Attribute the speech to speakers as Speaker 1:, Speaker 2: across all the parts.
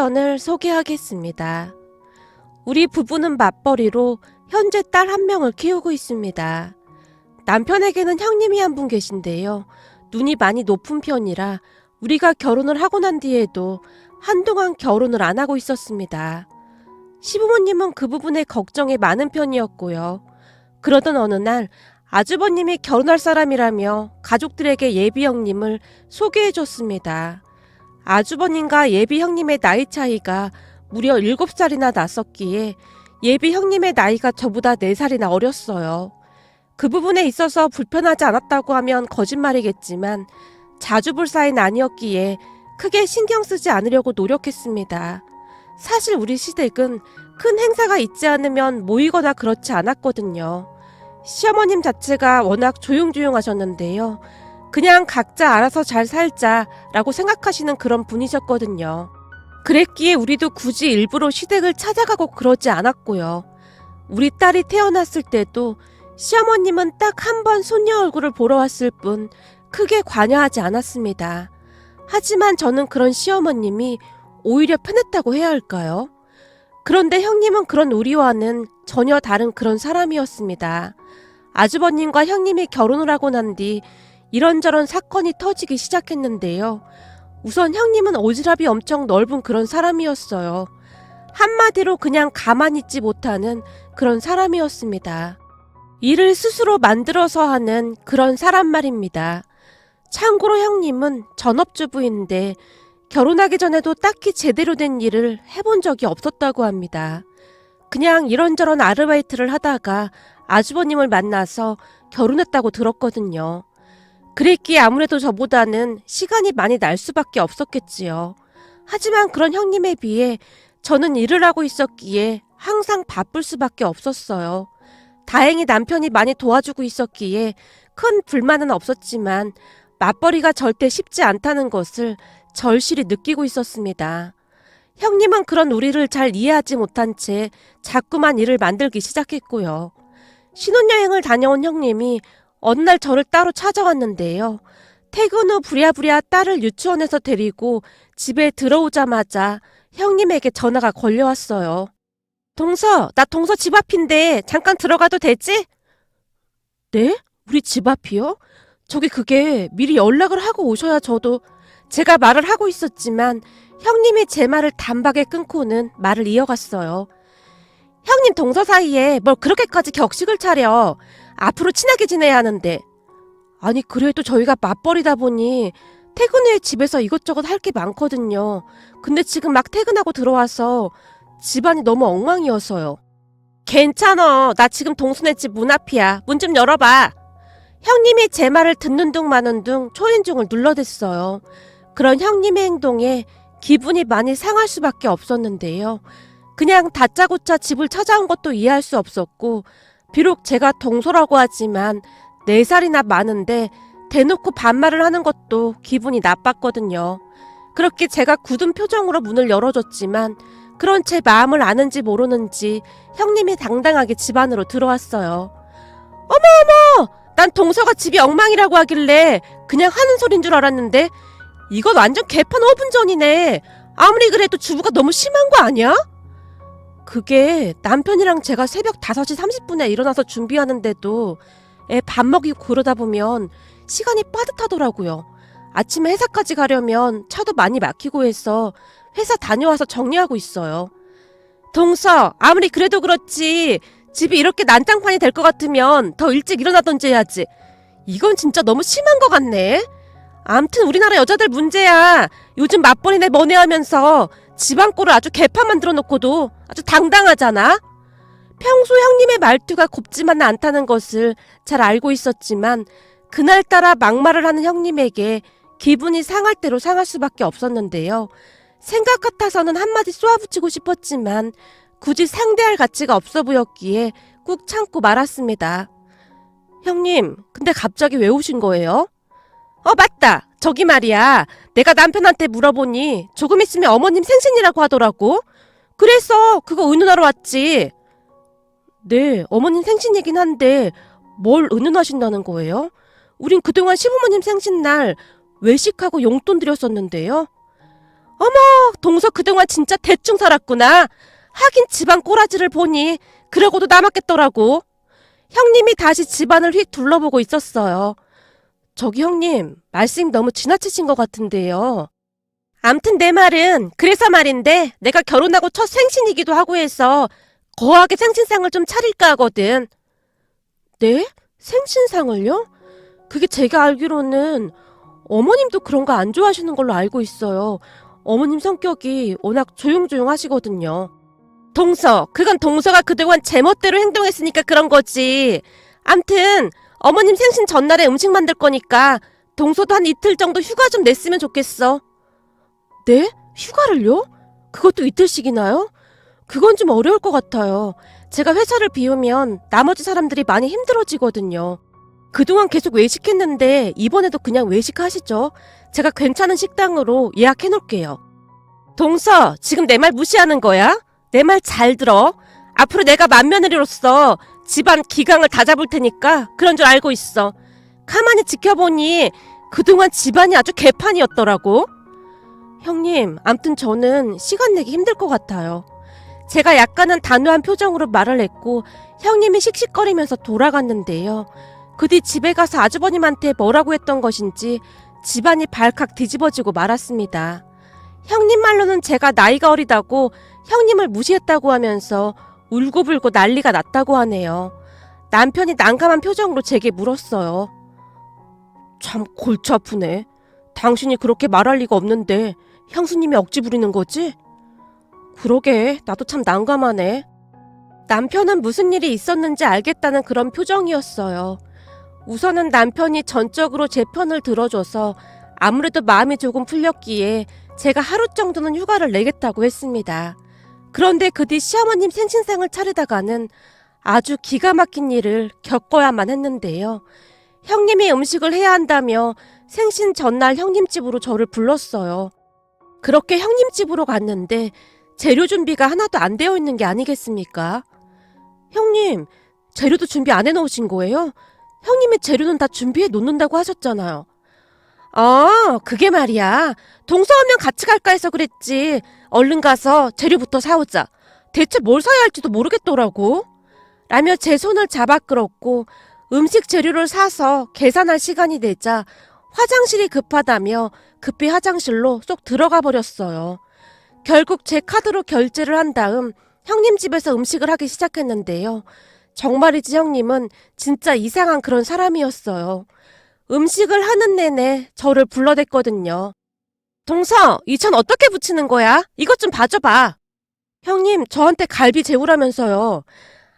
Speaker 1: 사연을 소개하겠습니다. 우리 부부는 맞벌이로 현재 딸 한 명을 키우고 있습니다. 남편에게는 형님이 한 분 계신데요. 눈이 많이 높은 편이라 우리가 결혼을 하고 난 뒤에도 한동안 결혼을 안 하고 있었습니다. 시부모님은 그 부분에 걱정이 많은 편이었고요. 그러던 어느 날 아주버님이 결혼할 사람이라며 가족들에게 예비 형님을 소개해 줬습니다. 아주버님과 예비 형님의 나이 차이가 무려 7살이나 났었기에 예비 형님의 나이가 저보다 4살이나 어렸어요. 그 부분에 있어서 불편하지 않았다고 하면 거짓말이겠지만 자주 볼 사이는 아니었기에 크게 신경 쓰지 않으려고 노력했습니다. 사실 우리 시댁은 큰 행사가 있지 않으면 모이거나 그렇지 않았거든요. 시어머님 자체가 워낙 조용조용하셨는데요. 그냥 각자 알아서 잘 살자라고 생각하시는 그런 분이셨거든요. 그랬기에 우리도 굳이 일부러 시댁을 찾아가고 그러지 않았고요. 우리 딸이 태어났을 때도 시어머님은 딱 한 번 손녀 얼굴을 보러 왔을 뿐 크게 관여하지 않았습니다. 하지만 저는 그런 시어머님이 오히려 편했다고 해야 할까요? 그런데 형님은 그런 우리와는 전혀 다른 그런 사람이었습니다. 아주버님과 형님이 결혼을 하고 난 뒤 이런저런 사건이 터지기 시작했는데요. 우선 형님은 오지랖이 엄청 넓은 그런 사람이었어요. 한마디로 그냥 가만히 있지 못하는 그런 사람이었습니다. 일을 스스로 만들어서 하는 그런 사람 말입니다. 참고로 형님은 전업주부인데 결혼하기 전에도 딱히 제대로 된 일을 해본 적이 없었다고 합니다. 그냥 이런저런 아르바이트를 하다가 아주버님을 만나서 결혼했다고 들었거든요. 그랬기에 아무래도 저보다는 시간이 많이 날 수밖에 없었겠지요. 하지만 그런 형님에 비해 저는 일을 하고 있었기에 항상 바쁠 수밖에 없었어요. 다행히 남편이 많이 도와주고 있었기에 큰 불만은 없었지만 맞벌이가 절대 쉽지 않다는 것을 절실히 느끼고 있었습니다. 형님은 그런 우리를 잘 이해하지 못한 채 자꾸만 일을 만들기 시작했고요. 신혼여행을 다녀온 형님이 어느 날 저를 따로 찾아왔는데요. 퇴근 후 부랴부랴 딸을 유치원에서 데리고 집에 들어오자마자 형님에게 전화가 걸려왔어요. 동서, 나 동서 집 앞인데 잠깐 들어가도 되지? 네? 우리 집 앞이요? 저기 그게 미리 연락을 하고 오셔야 저도. 제가 말을 하고 있었지만 형님이 제 말을 단박에 끊고는 말을 이어갔어요. 형님 동서 사이에 뭘 그렇게까지 격식을 차려. 앞으로 친하게 지내야 하는데. 아니 그래도 저희가 맞벌이다 보니 퇴근 후에 집에서 이것저것 할 게 많거든요. 근데 지금 막 퇴근하고 들어와서 집안이 너무 엉망이어서요. 괜찮아. 나 지금 동순의 집 문 앞이야. 문 좀 열어봐. 형님이 제 말을 듣는 둥 마는 둥 초인종을 눌러댔어요. 그런 형님의 행동에 기분이 많이 상할 수밖에 없었는데요. 그냥 다짜고짜 집을 찾아온 것도 이해할 수 없었고 비록 제가 동서라고 하지만 4살이나 많은데 대놓고 반말을 하는 것도 기분이 나빴거든요. 그렇게 제가 굳은 표정으로 문을 열어줬지만 그런 제 마음을 아는지 모르는지 형님이 당당하게 집 안으로 들어왔어요. 어머! 난 동서가 집이 엉망이라고 하길래 그냥 하는 소린 줄 알았는데 이건 완전 개판 5분 전이네. 아무리 그래도 주부가 너무 심한 거 아니야? 그게 남편이랑 제가 새벽 5시 30분에 일어나서 준비하는데도 애 밥 먹이고 그러다 보면 시간이 빠듯하더라고요. 아침에 회사까지 가려면 차도 많이 막히고 해서 회사 다녀와서 정리하고 있어요. 동서, 아무리 그래도 그렇지 집이 이렇게 난장판이 될 것 같으면 더 일찍 일어나던지 해야지. 이건 진짜 너무 심한 것 같네. 암튼 우리나라 여자들 문제야. 요즘 맞벌이네 뭐네 하면서 집안 꼴을 아주 개판 만들어 놓고도 아주 당당하잖아. 평소 형님의 말투가 곱지만은 않다는 것을 잘 알고 있었지만 그날따라 막말을 하는 형님에게 기분이 상할 대로 상할 수밖에 없었는데요. 생각 같아서는 한마디 쏘아붙이고 싶었지만 굳이 상대할 가치가 없어 보였기에 꾹 참고 말았습니다. 형님, 근데 갑자기 왜 오신 거예요? 맞다. 저기 말이야. 내가 남편한테 물어보니 조금 있으면 어머님 생신이라고 하더라고. 그래서 그거 의논하러 왔지. 네, 어머님 생신이긴 한데 뭘 의논하신다는 거예요? 우린 그동안 시부모님 생신날 외식하고 용돈 드렸었는데요. 동서 그동안 진짜 대충 살았구나. 하긴 집안 꼬라지를 보니 그러고도 남았겠더라고. 형님이 다시 집안을 휙 둘러보고 있었어요. 저기 형님, 말씀이 너무 지나치신 것 같은데요. 암튼 내 말은 그래서 말인데 내가 결혼하고 첫 생신이기도 하고 해서 거하게 생신상을 좀 차릴까 하거든. 네? 생신상을요? 그게 제가 알기로는 어머님도 그런 거 안 좋아하시는 걸로 알고 있어요. 어머님 성격이 워낙 조용조용하시거든요. 동서, 그건 동서가 그동안 제멋대로 행동했으니까 그런 거지. 암튼 어머님 생신 전날에 음식 만들 거니까 동서도 한 이틀 정도 휴가 좀 냈으면 좋겠어. 네? 휴가를요? 그것도 이틀씩이나요? 그건 좀 어려울 것 같아요. 제가 회사를 비우면 나머지 사람들이 많이 힘들어지거든요. 그동안 계속 외식했는데 이번에도 그냥 외식하시죠. 제가 괜찮은 식당으로 예약해 놓을게요. 동서, 지금 내 말 무시하는 거야? 내 말 잘 들어. 앞으로 내가 맏며느리로서 집안 기강을 다 잡을 테니까 그런 줄 알고 있어. 가만히 지켜보니 그동안 집안이 아주 개판이었더라고. 형님, 암튼 저는 시간 내기 힘들 것 같아요. 제가 약간은 단호한 표정으로 말을 했고 형님이 씩씩거리면서 돌아갔는데요. 그 뒤 집에 가서 아주버님한테 뭐라고 했던 것인지 집안이 발칵 뒤집어지고 말았습니다. 형님 말로는 제가 나이가 어리다고 형님을 무시했다고 하면서 울고불고 난리가 났다고 하네요. 남편이 난감한 표정으로 제게 물었어요. 참 골치 아프네. 당신이 그렇게 말할 리가 없는데 형수님이 억지 부리는 거지? 그러게, 나도 참 난감하네. 남편은 무슨 일이 있었는지 알겠다는 그런 표정이었어요. 우선은 남편이 전적으로 제 편을 들어줘서 아무래도 마음이 조금 풀렸기에 제가 하루 정도는 휴가를 내겠다고 했습니다. 그런데 그 뒤 시어머님 생신상을 차리다가는 아주 기가 막힌 일을 겪어야만 했는데요. 형님이 음식을 해야 한다며 생신 전날 형님 집으로 저를 불렀어요. 그렇게 형님 집으로 갔는데 재료 준비가 하나도 안 되어 있는 게 아니겠습니까? 형님, 재료도 준비 안 해놓으신 거예요? 형님이 재료는 다 준비해 놓는다고 하셨잖아요. 그게 말이야. 동서 오면 같이 갈까 해서 그랬지. 얼른 가서 재료부터 사오자. 대체 뭘 사야 할지도 모르겠더라고. 라며 제 손을 잡아 끌었고 음식 재료를 사서 계산할 시간이 되자 화장실이 급하다며 급히 화장실로 쏙 들어가 버렸어요. 결국 제 카드로 결제를 한 다음 형님 집에서 음식을 하기 시작했는데요. 정말이지 형님은 진짜 이상한 그런 사람이었어요. 음식을 하는 내내 저를 불러댔거든요. 동서, 이 천 어떻게 부치는 거야? 이것 좀 봐줘봐. 형님, 저한테 갈비 재우라면서요.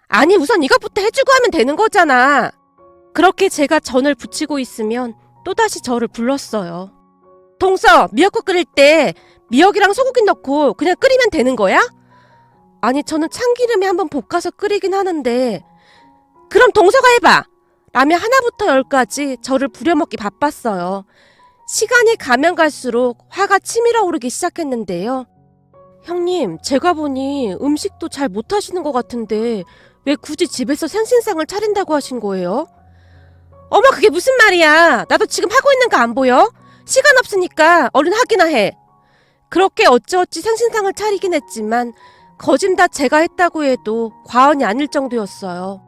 Speaker 1: 아니, 우선 이것부터 해주고 하면 되는 거잖아. 그렇게 제가 전을 부치고 있으면 또다시 저를 불렀어요. 동서, 미역국 끓일 때 미역이랑 소고기 넣고 그냥 끓이면 되는 거야? 아니, 저는 참기름에 한번 볶아서 끓이긴 하는데. 그럼 동서가 해봐! 라며 하나부터 열까지 저를 부려먹기 바빴어요. 시간이 가면 갈수록 화가 치밀어 오르기 시작했는데요. 형님, 제가 보니 음식도 잘 못하시는 것 같은데 왜 굳이 집에서 생신상을 차린다고 하신 거예요? 어머, 그게 무슨 말이야. 나도 지금 하고 있는 거 안 보여? 시간 없으니까 얼른 하기나 해. 그렇게 어찌어찌 생신상을 차리긴 했지만 거진 다 제가 했다고 해도 과언이 아닐 정도였어요.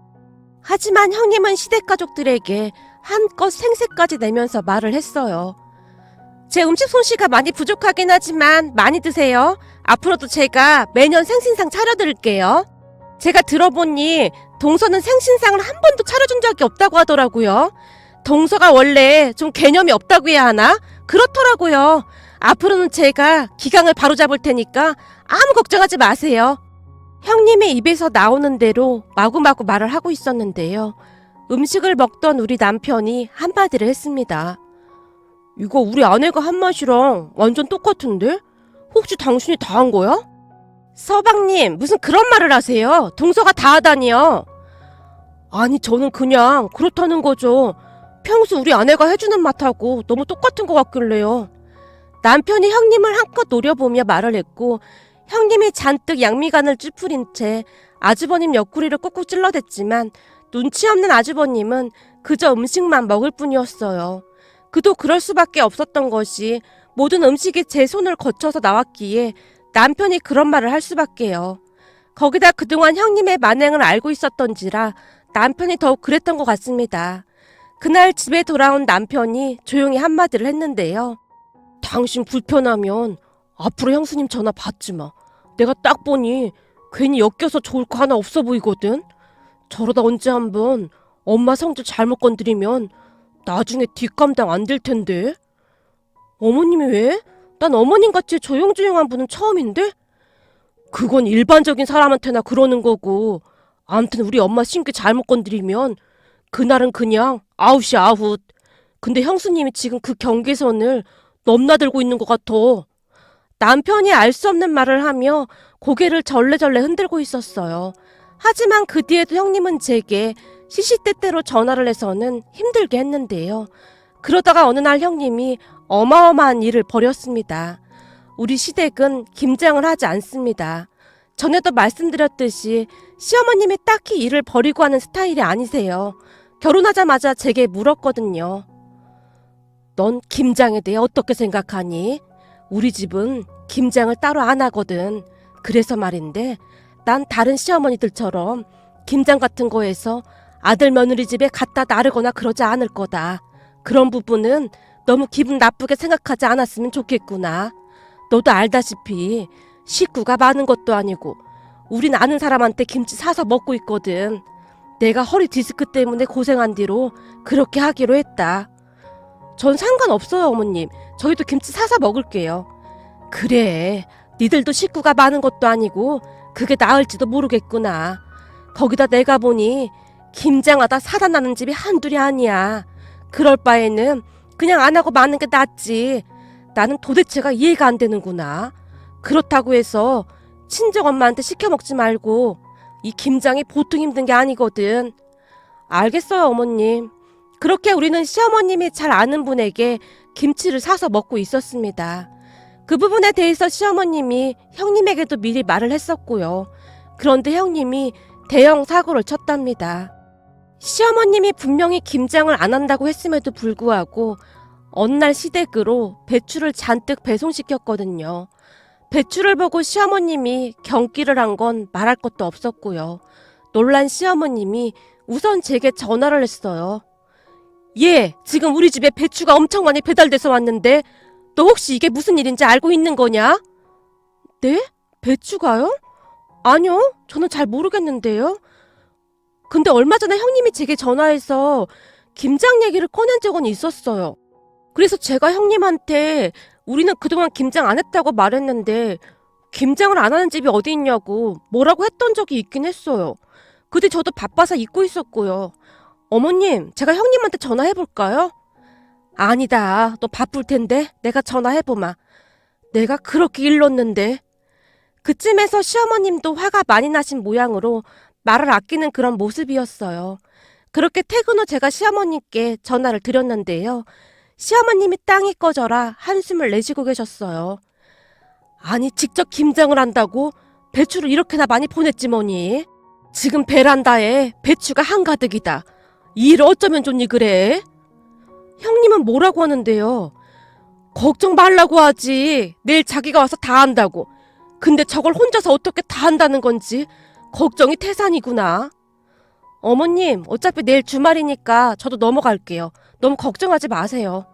Speaker 1: 하지만 형님은 시댁 가족들에게 한껏 생색까지 내면서 말을 했어요. 제 음식 솜씨가 많이 부족하긴 하지만 많이 드세요. 앞으로도 제가 매년 생신상 차려드릴게요. 제가 들어보니 동서는 생신상을 한 번도 차려준 적이 없다고 하더라고요. 동서가 원래 좀 개념이 없다고 해야 하나? 그렇더라고요. 앞으로는 제가 기강을 바로잡을 테니까 아무 걱정하지 마세요. 형님의 입에서 나오는 대로 마구마구 말을 하고 있었는데요. 음식을 먹던 우리 남편이 한마디를 했습니다. 이거 우리 아내가 한 맛이랑 완전 똑같은데? 혹시 당신이 다 한 거야? 서방님, 무슨 그런 말을 하세요? 동서가 다 하다니요. 아니, 저는 그냥 그렇다는 거죠. 평소 우리 아내가 해주는 맛하고 너무 똑같은 것 같길래요. 남편이 형님을 한껏 노려보며 말을 했고 형님이 잔뜩 양미간을 찌푸린 채 아주버님 옆구리를 꾹꾹 찔러댔지만 눈치 없는 아주버님은 그저 음식만 먹을 뿐이었어요. 그도 그럴 수밖에 없었던 것이 모든 음식이 제 손을 거쳐서 나왔기에 남편이 그런 말을 할 수밖에요. 거기다 그동안 형님의 만행을 알고 있었던지라 남편이 더욱 그랬던 것 같습니다. 그날 집에 돌아온 남편이 조용히 한마디를 했는데요. 당신 불편하면 앞으로 형수님 전화 받지 마. 내가 딱 보니 괜히 엮여서 좋을 거 하나 없어 보이거든. 저러다 언제 한번 엄마 성질 잘못 건드리면 나중에 뒷감당 안 될 텐데. 어머님이 왜? 난 어머님같이 조용조용한 분은 처음인데? 그건 일반적인 사람한테나 그러는 거고, 암튼 우리 엄마 심기 잘못 건드리면 그날은 그냥 아웃이 아웃. 근데 형수님이 지금 그 경계선을 넘나들고 있는 것 같아. 남편이 알 수 없는 말을 하며 고개를 절레절레 흔들고 있었어요. 하지만 그 뒤에도 형님은 제게 시시때때로 전화를 해서는 힘들게 했는데요. 그러다가 어느 날 형님이 어마어마한 일을 벌였습니다. 우리 시댁은 김장을 하지 않습니다. 전에도 말씀드렸듯이 시어머님이 딱히 일을 벌이고 하는 스타일이 아니세요. 결혼하자마자 제게 물었거든요. 넌 김장에 대해 어떻게 생각하니? 우리 집은 김장을 따로 안 하거든. 그래서 말인데 난 다른 시어머니들처럼 김장 같은 거에서 아들 며느리 집에 갖다 나르거나 그러지 않을 거다. 그런 부분은 너무 기분 나쁘게 생각하지 않았으면 좋겠구나. 너도 알다시피 식구가 많은 것도 아니고 우린 아는 사람한테 김치 사서 먹고 있거든. 내가 허리 디스크 때문에 고생한 뒤로 그렇게 하기로 했다. 전 상관없어요, 어머님. 저희도 김치 사서 먹을게요. 그래, 니들도 식구가 많은 것도 아니고 그게 나을지도 모르겠구나. 거기다 내가 보니 김장하다 사다 나는 집이 한둘이 아니야. 그럴 바에는 그냥 안 하고 마는 게 낫지. 나는 도대체가 이해가 안 되는구나. 그렇다고 해서 친정엄마한테 시켜 먹지 말고. 이 김장이 보통 힘든 게 아니거든. 알겠어요, 어머님. 그렇게 우리는 시어머님이 잘 아는 분에게 김치를 사서 먹고 있었습니다. 그 부분에 대해서 시어머님이 형님에게도 미리 말을 했었고요. 그런데 형님이 대형 사고를 쳤답니다. 시어머님이 분명히 김장을 안 한다고 했음에도 불구하고 어느 날 시댁으로 배추를 잔뜩 배송시켰거든요. 배추를 보고 시어머님이 경기를 한 건 말할 것도 없었고요. 놀란 시어머님이 우선 제게 전화를 했어요. 예, 지금 우리 집에 배추가 엄청 많이 배달돼서 왔는데 너 혹시 이게 무슨 일인지 알고 있는 거냐? 네? 배추가요? 아니요, 저는 잘 모르겠는데요. 근데 얼마 전에 형님이 제게 전화해서 김장 얘기를 꺼낸 적은 있었어요. 그래서 제가 형님한테 우리는 그동안 김장 안 했다고 말했는데 김장을 안 하는 집이 어디 있냐고 뭐라고 했던 적이 있긴 했어요. 그때 저도 바빠서 잊고 있었고요. 어머님, 제가 형님한테 전화해볼까요? 아니다, 너 바쁠 텐데 내가 전화해보마. 내가 그렇게 일렀는데. 그쯤에서 시어머님도 화가 많이 나신 모양으로 말을 아끼는 그런 모습이었어요. 그렇게 퇴근 후 제가 시어머님께 전화를 드렸는데요. 시어머님이 땅이 꺼져라 한숨을 내쉬고 계셨어요. 아니, 직접 김장을 한다고 배추를 이렇게나 많이 보냈지 뭐니. 지금 베란다에 배추가 한가득이다. 이 일 어쩌면 좋니 그래? 형님은 뭐라고 하는데요? 걱정 말라고 하지. 내일 자기가 와서 다 한다고. 근데 저걸 혼자서 어떻게 다 한다는 건지 걱정이 태산이구나. 어머님, 어차피 내일 주말이니까 저도 넘어갈게요. 너무 걱정하지 마세요.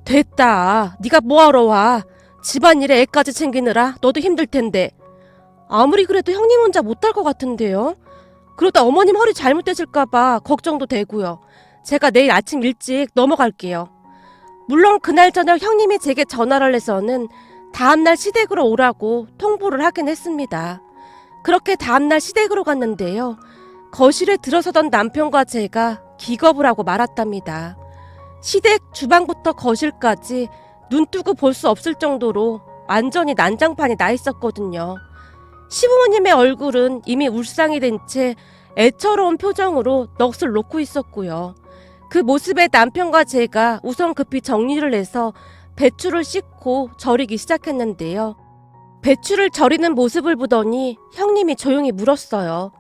Speaker 1: 됐다. 네가 뭐하러 와. 집안일에 애까지 챙기느라 너도 힘들 텐데. 아무리 그래도 형님 혼자 못할 것 같은데요. 그러다 어머님 허리 잘못되실까봐 걱정도 되고요. 제가 내일 아침 일찍 넘어갈게요. 물론 그날 저녁 형님이 제게 전화를 해서는 다음날 시댁으로 오라고 통보를 하긴 했습니다. 그렇게 다음날 시댁으로 갔는데요. 거실에 들어서던 남편과 제가 기겁을 하고 말았답니다. 시댁 주방부터 거실까지 눈 뜨고 볼 수 없을 정도로 완전히 난장판이 나 있었거든요. 시부모님의 얼굴은 이미 울상이 된 채 애처로운 표정으로 넋을 놓고 있었고요. 그 모습에 남편과 제가 우선 급히 정리를 해서 배추를 씻고 절이기 시작했는데요. 배추를 절이는 모습을 보더니 형님이 조용히 물었어요.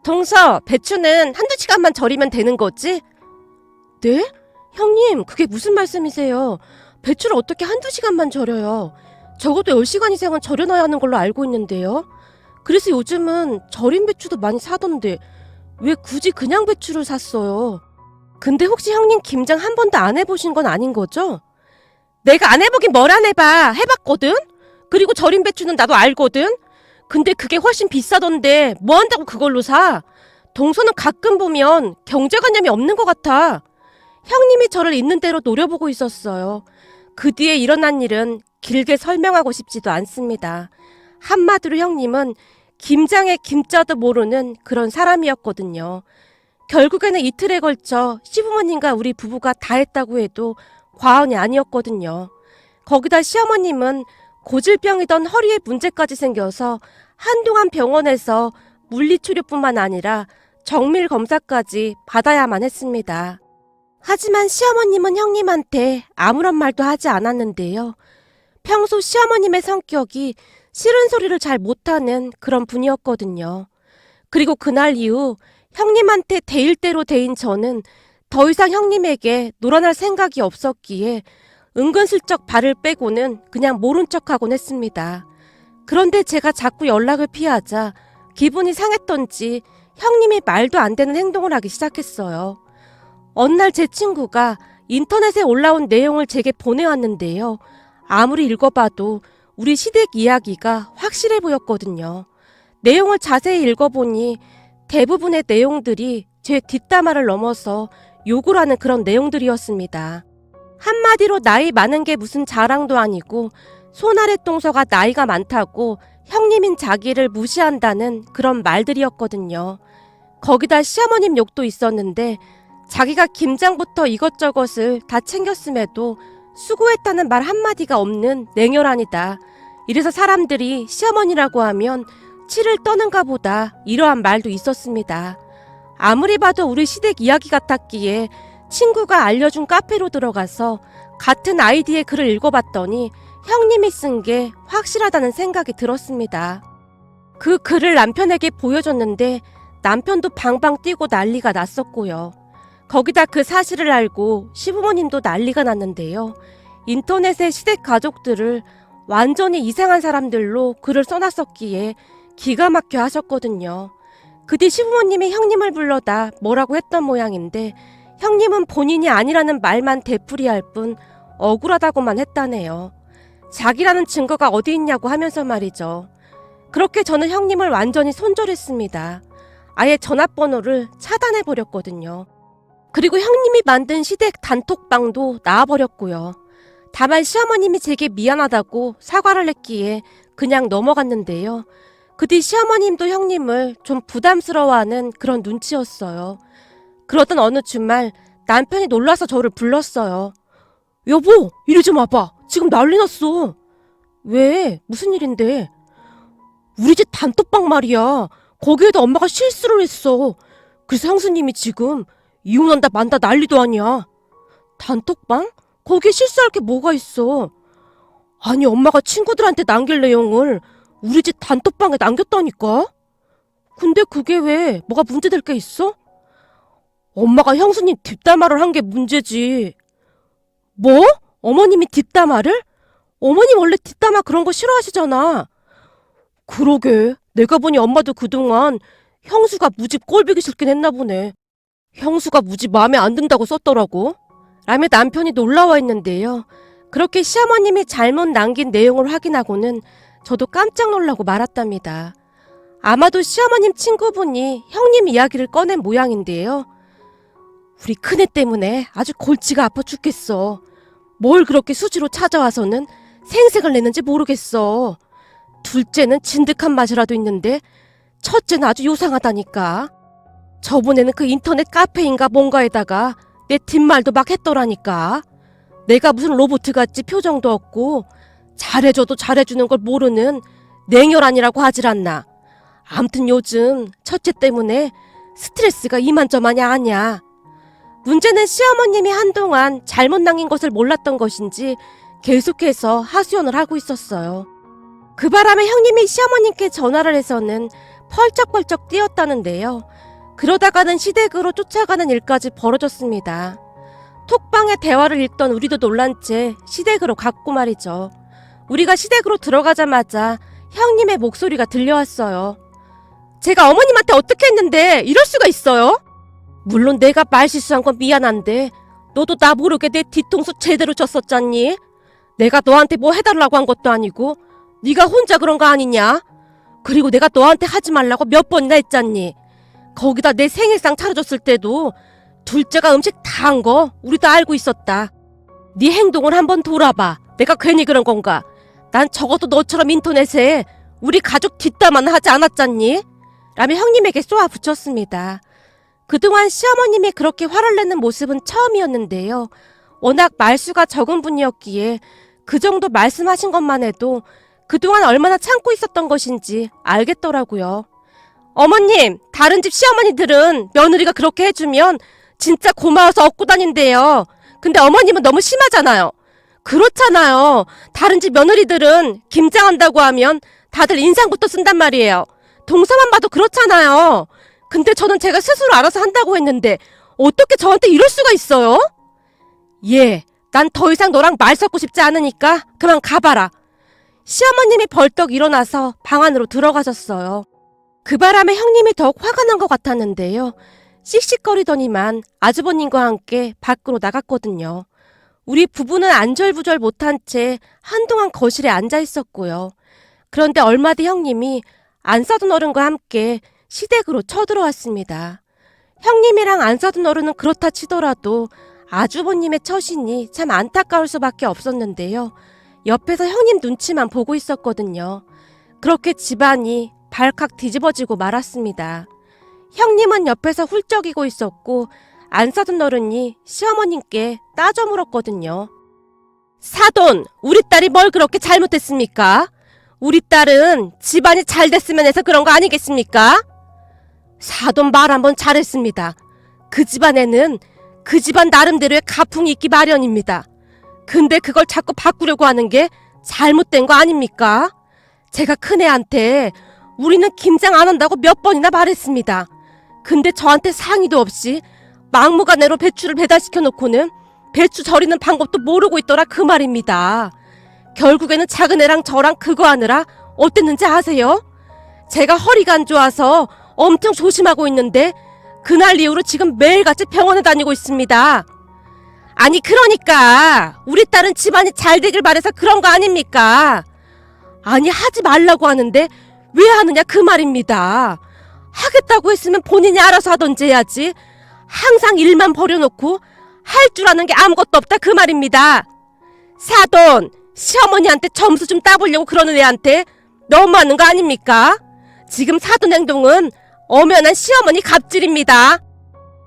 Speaker 1: 동서, 배추는 한두 시간만 절이면 되는 거지? 네? 형님, 그게 무슨 말씀이세요? 배추를 어떻게 한두 시간만 절여요. 적어도 10시간 이상은 절여놔야 하는 걸로 알고 있는데요. 그래서 요즘은 절인 배추도 많이 사던데 왜 굳이 그냥 배추를 샀어요? 근데 혹시 형님 김장 한 번도 안 해보신 건 아닌 거죠? 내가 안 해보긴 뭘 안 해봐. 해봤거든? 그리고 절인 배추는 나도 알거든? 근데 그게 훨씬 비싸던데 뭐 한다고 그걸로 사? 동서는 가끔 보면 경제관념이 없는 것 같아. 형님이 저를 있는 대로 노려보고 있었어요. 그 뒤에 일어난 일은 길게 설명하고 싶지도 않습니다. 한마디로 형님은 김장의 김자도 모르는 그런 사람이었거든요. 결국에는 이틀에 걸쳐 시부모님과 우리 부부가 다 했다고 해도 과언이 아니었거든요. 거기다 시어머님은 고질병이던 허리에 문제까지 생겨서 한동안 병원에서 물리치료뿐만 아니라 정밀 검사까지 받아야만 했습니다. 하지만 시어머님은 형님한테 아무런 말도 하지 않았는데요. 평소 시어머님의 성격이 싫은 소리를 잘 못하는 그런 분이었거든요. 그리고 그날 이후 형님한테 대일 대로 대인 저는 더 이상 형님에게 놀아날 생각이 없었기에 은근슬쩍 발을 빼고는 그냥 모른 척하곤 했습니다. 그런데 제가 자꾸 연락을 피하자 기분이 상했던지 형님이 말도 안 되는 행동을 하기 시작했어요. 어느 날 제 친구가 인터넷에 올라온 내용을 제게 보내왔는데요. 아무리 읽어봐도 우리 시댁 이야기가 확실해 보였거든요. 내용을 자세히 읽어보니 대부분의 내용들이 제 뒷담화를 넘어서 욕을 하는 그런 내용들이었습니다. 한마디로 나이 많은 게 무슨 자랑도 아니고 손아랫동서가 나이가 많다고 형님인 자기를 무시한다는 그런 말들이었거든요. 거기다 시어머님 욕도 있었는데 자기가 김장부터 이것저것을 다 챙겼음에도 수고했다는 말 한마디가 없는 냉혈한이다. 이래서 사람들이 시어머니라고 하면 치를 떠는가 보다 이러한 말도 있었습니다. 아무리 봐도 우리 시댁 이야기 같았기에 친구가 알려준 카페로 들어가서 같은 아이디의 글을 읽어봤더니 형님이 쓴 게 확실하다는 생각이 들었습니다. 그 글을 남편에게 보여줬는데 남편도 방방 뛰고 난리가 났었고요. 거기다 그 사실을 알고 시부모님도 난리가 났는데요. 인터넷에 시댁 가족들을 완전히 이상한 사람들로 글을 써놨었기에 기가 막혀 하셨거든요. 그 뒤 시부모님이 형님을 불러다 뭐라고 했던 모양인데 형님은 본인이 아니라는 말만 되풀이할 뿐 억울하다고만 했다네요. 자기라는 증거가 어디 있냐고 하면서 말이죠. 그렇게 저는 형님을 완전히 손절했습니다. 아예 전화번호를 차단해버렸거든요. 그리고 형님이 만든 시댁 단톡방도 나와버렸고요. 다만 시어머님이 제게 미안하다고 사과를 했기에 그냥 넘어갔는데요. 그 뒤 시어머님도 형님을 좀 부담스러워하는 그런 눈치였어요. 그러던 어느 주말 남편이 놀라서 저를 불렀어요. 여보, 이리 좀 와봐. 지금 난리 났어. 왜? 무슨 일인데? 우리 집 단톡방 말이야. 거기에다 엄마가 실수를 했어. 그래서 형수님이 지금 이혼한다 만다 난리도 아니야. 단톡방? 거기에 실수할 게 뭐가 있어. 아니 엄마가 친구들한테 남길 내용을 우리 집 단톡방에 남겼다니까? 근데 그게 왜 뭐가 문제될 게 있어? 엄마가 형수님 뒷담화를 한 게 문제지. 뭐? 어머님이 뒷담화를? 어머님 원래 뒷담화 그런 거 싫어하시잖아. 그러게 내가 보니 엄마도 그동안 형수가 무지 꼴보기 싫긴 했나 보네. 형수가 무지 마음에 안 든다고 썼더라고. 라며 남편이 놀라워 했는데요. 그렇게 시어머님이 잘못 남긴 내용을 확인하고는 저도 깜짝 놀라고 말았답니다. 아마도 시어머님 친구분이 형님 이야기를 꺼낸 모양인데요. 우리 큰애 때문에 아주 골치가 아파 죽겠어. 뭘 그렇게 수시로 찾아와서는 생색을 내는지 모르겠어. 둘째는 진득한 맛이라도 있는데 첫째는 아주 요상하다니까. 저번에는 그 인터넷 카페인가 뭔가에다가 내 뒷말도 막 했더라니까. 내가 무슨 로봇 같지 표정도 없고 잘해줘도 잘해주는 걸 모르는 냉혈한이라고 하질 않나. 암튼 요즘 첫째 때문에 스트레스가 이만저만이 아니야. 문제는 시어머님이 한동안 잘못 남긴 것을 몰랐던 것인지 계속해서 하소연을 하고 있었어요. 그 바람에 형님이 시어머님께 전화를 해서는 펄쩍펄쩍 뛰었다는데요. 그러다가는 시댁으로 쫓아가는 일까지 벌어졌습니다. 톡방의 대화를 읽던 우리도 놀란 채 시댁으로 갔고 말이죠. 우리가 시댁으로 들어가자마자 형님의 목소리가 들려왔어요. 제가 어머님한테 어떻게 했는데 이럴 수가 있어요? 물론 내가 말실수한 건 미안한데 너도 나 모르게 내 뒤통수 제대로 쳤었잖니? 내가 너한테 뭐 해달라고 한 것도 아니고 네가 혼자 그런 거 아니냐? 그리고 내가 너한테 하지 말라고 몇 번이나 했잖니? 거기다 내 생일상 차려줬을 때도 둘째가 음식 다 한 거 우리 다 알고 있었다. 네 행동을 한번 돌아봐. 내가 괜히 그런 건가? 난 적어도 너처럼 인터넷에 우리 가족 뒷담화는 하지 않았잖니? 라며 형님에게 쏘아붙였습니다. 그동안 시어머님이 그렇게 화를 내는 모습은 처음이었는데요. 워낙 말수가 적은 분이었기에 그 정도 말씀하신 것만 해도 그동안 얼마나 참고 있었던 것인지 알겠더라고요. 어머님, 다른 집 시어머니들은 며느리가 그렇게 해주면 진짜 고마워서 얻고 다닌대요. 근데 어머님은 너무 심하잖아요. 그렇잖아요. 다른 집 며느리들은 김장한다고 하면 다들 인상부터 쓴단 말이에요. 동서만 봐도 그렇잖아요. 근데 저는 제가 스스로 알아서 한다고 했는데 어떻게 저한테 이럴 수가 있어요? 예, 난 더 이상 너랑 말 섞고 싶지 않으니까 그만 가봐라. 시어머님이 벌떡 일어나서 방 안으로 들어가셨어요. 그 바람에 형님이 더욱 화가 난 것 같았는데요. 씩씩거리더니만 아주버님과 함께 밖으로 나갔거든요. 우리 부부는 안절부절 못한 채 한동안 거실에 앉아 있었고요. 그런데 얼마 뒤 형님이 안 사둔 어른과 함께 시댁으로 쳐들어왔습니다. 형님이랑 안 사둔 어른은 그렇다 치더라도 아주버님의 처신이 참 안타까울 수밖에 없었는데요. 옆에서 형님 눈치만 보고 있었거든요. 그렇게 집안이 발칵 뒤집어지고 말았습니다. 형님은 옆에서 훌쩍이고 있었고 안 사둔 어른이 시어머님께 따져 물었거든요. 사돈, 우리 딸이 뭘 그렇게 잘못했습니까? 우리 딸은 집안이 잘 됐으면 해서 그런 거 아니겠습니까? 사돈 말 한번 잘했습니다. 그 집안에는 그 집안 나름대로의 가풍이 있기 마련입니다. 근데 그걸 자꾸 바꾸려고 하는 게 잘못된 거 아닙니까? 제가 큰애한테 우리는 김장 안 한다고 몇 번이나 말했습니다. 근데 저한테 상의도 없이 막무가내로 배추를 배달시켜 놓고는 배추 절이는 방법도 모르고 있더라 그 말입니다. 결국에는 작은애랑 저랑 그거 하느라 어땠는지 아세요? 제가 허리가 안 좋아서 엄청 조심하고 있는데 그날 이후로 지금 매일같이 병원에 다니고 있습니다. 아니 그러니까 우리 딸은 집안이 잘 되길 바래서 그런 거 아닙니까? 아니 하지 말라고 하는데 왜 하느냐 그 말입니다. 하겠다고 했으면 본인이 알아서 하던지 해야지. 항상 일만 버려놓고 할 줄 아는 게 아무것도 없다 그 말입니다. 사돈, 시어머니한테 점수 좀 따보려고 그러는 애한테 너무하는 거 아닙니까? 지금 사돈 행동은 엄연한 시어머니 갑질입니다.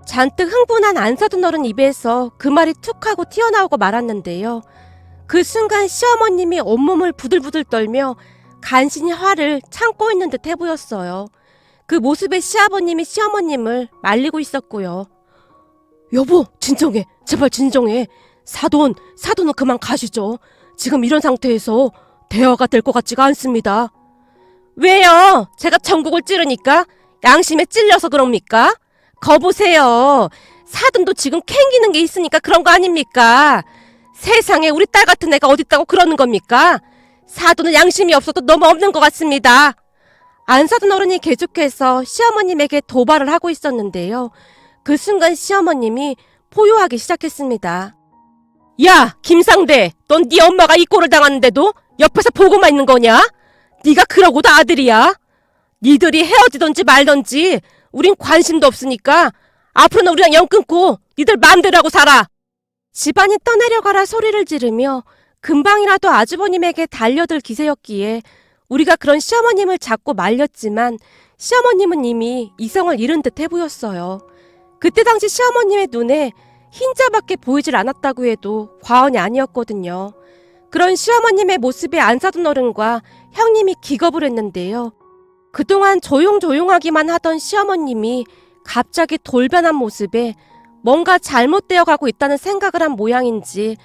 Speaker 1: 잔뜩 흥분한 안 사돈 어른 입에서 그 말이 툭 하고 튀어나오고 말았는데요. 그 순간 시어머님이 온몸을 부들부들 떨며 간신히 화를 참고 있는 듯 해 보였어요. 그 모습에 시아버님이 시어머님을 말리고 있었고요. 여보, 진정해. 제발 진정해. 사돈은 그만 가시죠. 지금 이런 상태에서 대화가 될 것 같지가 않습니다. 왜요? 제가 전국을 찌르니까? 양심에 찔려서 그럽니까? 거보세요. 사돈도 지금 캥기는 게 있으니까 그런 거 아닙니까? 세상에 우리 딸 같은 애가 어딨다고 그러는 겁니까? 사돈은 양심이 없어도 너무 없는 것 같습니다. 안 사돈 어른이 계속해서 시어머님에게 도발을 하고 있었는데요. 그 순간 시어머님이 포효하기 시작했습니다. 야, 김상대, 넌 네 엄마가 이 꼴을 당하는데도 옆에서 보고만 있는 거냐? 네가 그러고도 아들이야? 니들이 헤어지던지 말던지 우린 관심도 없으니까 앞으로는 우리랑 연 끊고 니들 마음대로 하고 살아. 집안이 떠내려가라 소리를 지르며 금방이라도 아주버님에게 달려들 기세였기에 우리가 그런 시어머님을 잡고 말렸지만 시어머님은 이미 이성을 잃은 듯 해 보였어요. 그때 당시 시어머님의 눈에 흰자밖에 보이질 않았다고 해도 과언이 아니었거든요. 그런 시어머님의 모습에 안 사둔 어른과 형님이 기겁을 했는데요. 그동안 조용조용하기만 하던 시어머님이 갑자기 돌변한 모습에 뭔가 잘못되어 가고 있다는 생각을 한 모양인지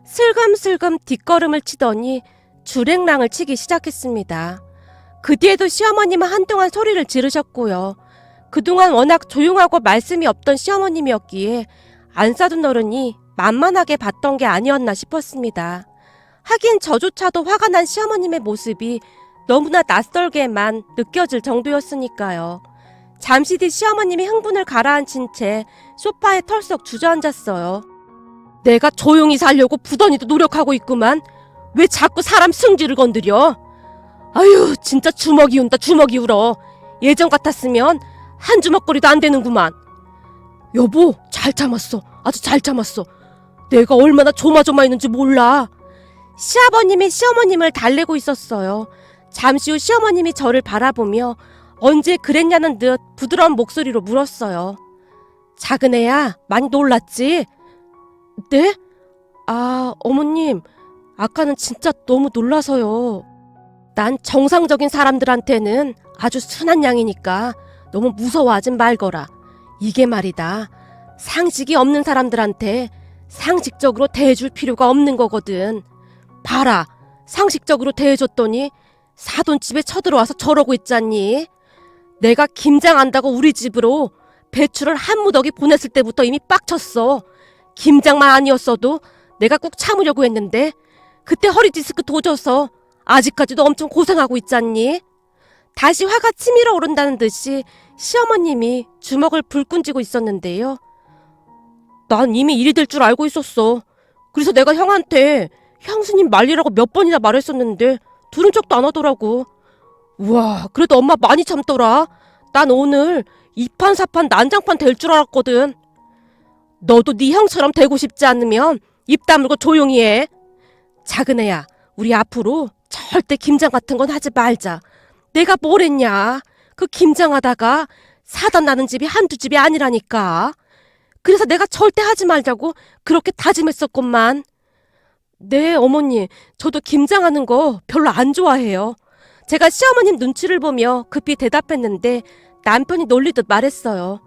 Speaker 1: 슬금슬금 뒷걸음을 치더니 주랭랑을 치기 시작했습니다. 그 뒤에도 시어머님은 한동안 소리를 지르셨고요. 그동안 워낙 조용하고 말씀이 없던 시어머님이었기에 안 사둔 어른이 만만하게 봤던 게 아니었나 싶었습니다. 하긴 저조차도 화가 난 시어머님의 모습이 너무나 낯설게만 느껴질 정도였으니까요. 잠시 뒤 시어머님이 흥분을 가라앉힌 채 소파에 털썩 주저앉았어요. 내가 조용히 살려고 부단히도 노력하고 있구만. 왜 자꾸 사람 승질을 건드려? 아유, 진짜 주먹이 운다, 주먹이 울어. 예전 같았으면 한 주먹거리도 안 되는구만. 여보, 잘 참았어. 아주 잘 참았어. 내가 얼마나 조마조마했는지 몰라. 시아버님이 시어머님을 달래고 있었어요. 잠시 후 시어머님이 저를 바라보며 언제 그랬냐는 듯 부드러운 목소리로 물었어요. 작은 애야, 많이 놀랐지? 네? 어머님, 아까는 진짜 너무 놀라서요. 난 정상적인 사람들한테는 아주 순한 양이니까 너무 무서워하지 말거라. 이게 말이다, 상식이 없는 사람들한테 상식적으로 대해줄 필요가 없는 거거든. 봐라, 상식적으로 대해줬더니 사돈집에 쳐들어와서 저러고 있잖니. 내가 김장한다고 우리 집으로 배추를 한 무더기 보냈을 때부터 이미 빡쳤어. 김장만 아니었어도 내가 꼭 참으려고 했는데 그때 허리 디스크 도져서 아직까지도 엄청 고생하고 있잖니. 다시 화가 치밀어 오른다는 듯이 시어머님이 주먹을 불끈 쥐고 있었는데요. 난 이미 일이 될 줄 알고 있었어. 그래서 내가 형한테 형수님 말리라고 몇 번이나 말했었는데 들은 척도 안 하더라고. 우와, 그래도 엄마 많이 참더라. 난 오늘 이판사판 난장판 될 줄 알았거든. 너도 네 형처럼 되고 싶지 않으면 입 다물고 조용히 해. 작은 애야, 우리 앞으로 절대 김장 같은 건 하지 말자. 내가 뭘 했냐. 그 김장하다가 사단 나는 집이 한두 집이 아니라니까. 그래서 내가 절대 하지 말자고 그렇게 다짐했었건만. 네, 어머니, 저도 김장하는 거 별로 안 좋아해요. 제가 시어머님 눈치를 보며 급히 대답했는데 남편이 놀리듯 말했어요.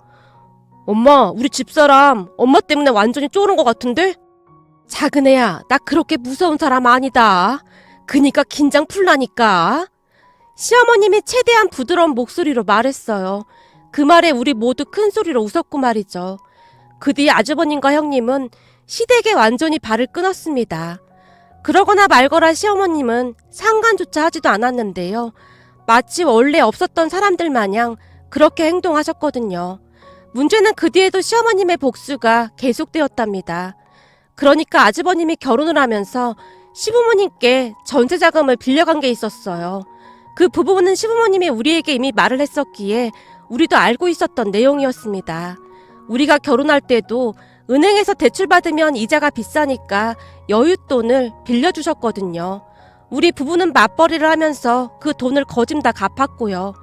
Speaker 1: 엄마, 우리 집사람 엄마 때문에 완전히 쫄은 것 같은데? 작은 애야, 나 그렇게 무서운 사람 아니다. 그니까 긴장 풀라니까. 시어머님이 최대한 부드러운 목소리로 말했어요. 그 말에 우리 모두 큰 소리로 웃었고 말이죠. 그 뒤 아주버님과 형님은 시댁에 완전히 발을 끊었습니다. 그러거나 말거나 시어머님은 상관조차 하지도 않았는데요. 마치 원래 없었던 사람들 마냥 그렇게 행동하셨거든요. 문제는 그 뒤에도 시어머님의 복수가 계속되었답니다. 그러니까 아주버님이 결혼을 하면서 시부모님께 전세자금을 빌려간 게 있었어요. 그 부분은 시부모님이 우리에게 이미 말을 했었기에 우리도 알고 있었던 내용이었습니다. 우리가 결혼할 때도 은행에서 대출받으면 이자가 비싸니까 여윳돈을 빌려주셨거든요. 우리 부부는 맞벌이를 하면서 그 돈을 거짐 다 갚았고요.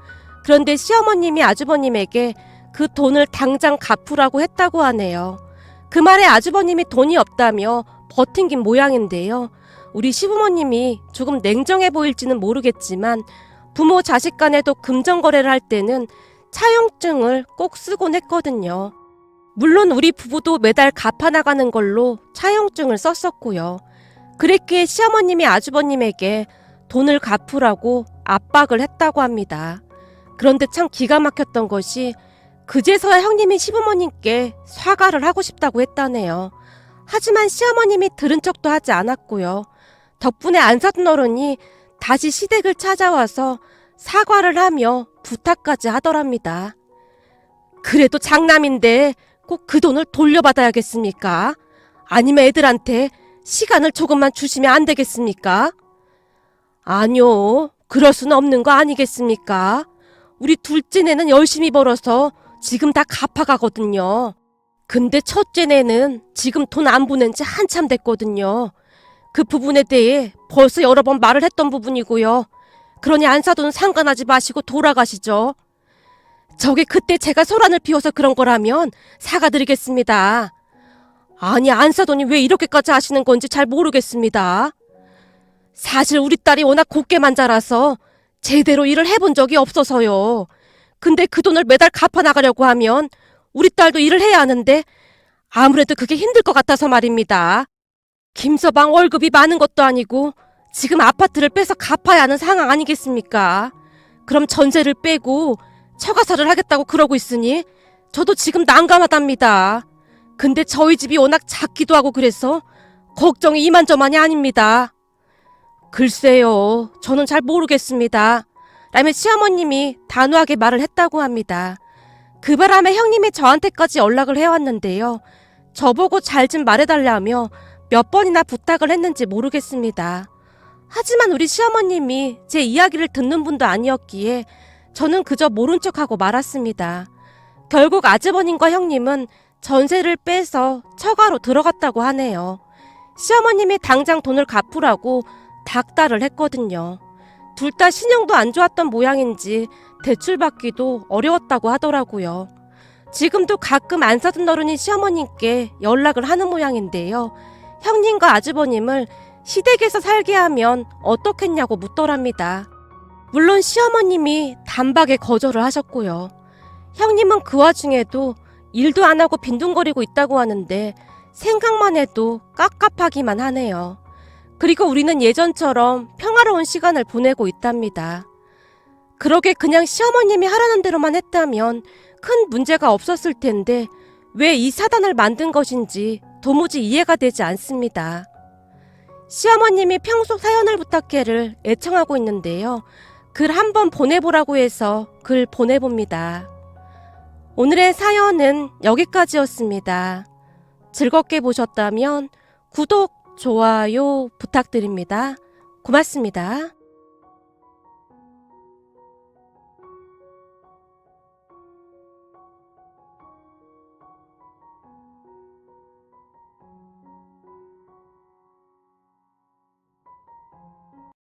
Speaker 1: 그런데 시어머님이 아주버님에게 그 돈을 당장 갚으라고 했다고 하네요. 그 말에 아주버님이 돈이 없다며 버틴긴 모양인데요. 우리 시부모님이 조금 냉정해 보일지는 모르겠지만 부모 자식 간에도 금전거래를 할 때는 차용증을 꼭 쓰곤 했거든요. 물론 우리 부부도 매달 갚아나가는 걸로 차용증을 썼었고요. 그랬기에 시어머님이 아주버님에게 돈을 갚으라고 압박을 했다고 합니다. 그런데 참 기가 막혔던 것이 그제서야 형님이 시부모님께 사과를 하고 싶다고 했다네요. 하지만 시어머님이 들은 척도 하지 않았고요. 덕분에 안 사돈 어른이 다시 시댁을 찾아와서 사과를 하며 부탁까지 하더랍니다. 그래도 장남인데 꼭 그 돈을 돌려받아야겠습니까? 아니면 애들한테 시간을 조금만 주시면 안 되겠습니까? 아니요, 그럴 수는 없는 거 아니겠습니까? 우리 둘째네는 열심히 벌어서 지금 다 갚아가거든요. 근데 첫째네는 지금 돈 안 보낸 지 한참 됐거든요. 그 부분에 대해 벌써 여러 번 말을 했던 부분이고요. 그러니 안사돈 상관하지 마시고 돌아가시죠. 저게 그때 제가 소란을 피워서 그런 거라면 사과드리겠습니다. 아니, 안사돈이 왜 이렇게까지 하시는 건지 잘 모르겠습니다. 사실 우리 딸이 워낙 곱게만 자라서 제대로 일을 해본 적이 없어서요. 근데 그 돈을 매달 갚아나가려고 하면 우리 딸도 일을 해야 하는데 아무래도 그게 힘들 것 같아서 말입니다. 김서방 월급이 많은 것도 아니고 지금 아파트를 빼서 갚아야 하는 상황 아니겠습니까? 그럼 전세를 빼고 처가살을 하겠다고 그러고 있으니 저도 지금 난감하답니다. 근데 저희 집이 워낙 작기도 하고 그래서 걱정이 이만저만이 아닙니다. 글쎄요, 저는 잘 모르겠습니다. 라며 시어머님이 단호하게 말을 했다고 합니다. 그 바람에 형님이 저한테까지 연락을 해왔는데요. 저보고 잘 좀 말해달라며 몇 번이나 부탁을 했는지 모르겠습니다. 하지만 우리 시어머님이 제 이야기를 듣는 분도 아니었기에 저는 그저 모른 척하고 말았습니다. 결국 아주버님과 형님은 전세를 빼서 처가로 들어갔다고 하네요. 시어머님이 당장 돈을 갚으라고 닥달을 했거든요. 둘 다 신용도 안 좋았던 모양인지 대출받기도 어려웠다고 하더라고요. 지금도 가끔 안 사둔 어른인 시어머님께 연락을 하는 모양인데요. 형님과 아주버님을 시댁에서 살게 하면 어떻겠냐고 묻더랍니다. 물론 시어머님이 단박에 거절을 하셨고요. 형님은 그 와중에도 일도 안 하고 빈둥거리고 있다고 하는데 생각만 해도 깝깝하기만 하네요. 그리고 우리는 예전처럼 평화로운 시간을 보내고 있답니다. 그러게 그냥 시어머님이 하라는 대로만 했다면 큰 문제가 없었을 텐데 왜 이 사단을 만든 것인지 도무지 이해가 되지 않습니다. 시어머님이 평소 사연을 부탁해를 애청하고 있는데요. 글 한번 보내보라고 해서 글 보내봅니다. 오늘의 사연은 여기까지였습니다. 즐겁게 보셨다면 구독, 좋아요 부탁드립니다. 고맙습니다.